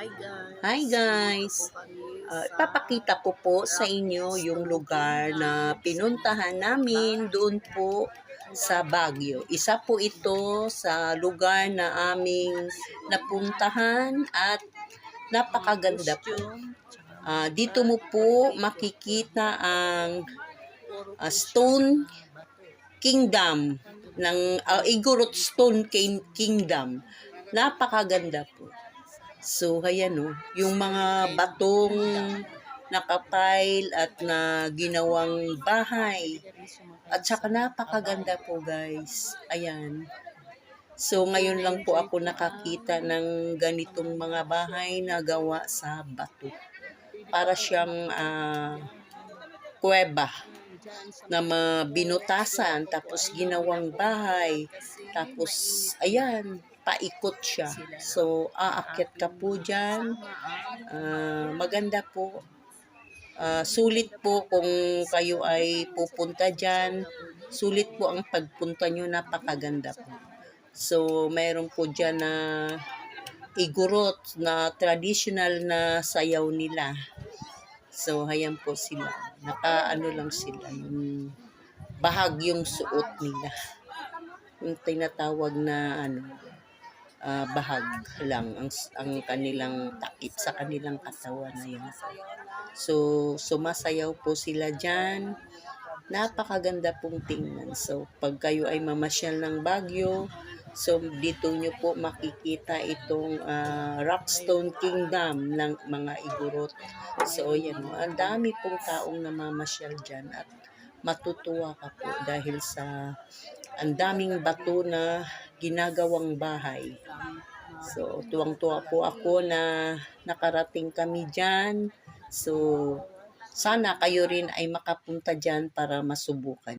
Hi guys! Ipapakita ko po sa inyo yung lugar na pinuntahan namin doon po sa Baguio. Isa po ito sa lugar na aming napuntahan at napakaganda po. Dito mo po makikita ang Stone Kingdom ng Igorot Stone Kingdom. Napakaganda po. So, ayan o, yung mga batong nakapile at na ginawang bahay. At saka napakaganda po guys. Ayan. So, ngayon lang po ako nakakita ng ganitong mga bahay na gawa sa bato. Para siyang kuweba na binutasan, tapos ginawang bahay. Tapos, ayan, paikot siya. So, aakyat ka po dyan. Maganda po. Sulit po kung kayo ay pupunta dyan. Sulit po ang pagpunta nyo, napakaganda po. So, mayroon po dyan na igorot na traditional na sayaw nila. So, ayan po sila. Nakaano lang sila. Yung bahag yung suot nila. Yung tinatawag na bahag lang ang kanilang takip sa kanilang katawan na yun. So, sumasayaw po sila dyan. Napakaganda pong tingnan. So, pag kayo ay mamasyal ng Baguio, so dito nyo po makikita itong Rockstone Kingdom ng mga igorot. So, yan. Ang dami pong taong namamasyal dyan at matutuwa ka po dahil sa ang daming bato na ginagawang bahay. So, tuwang-tuwa po ako na nakarating kami dyan. So, sana kayo rin ay makapunta dyan para masubukan.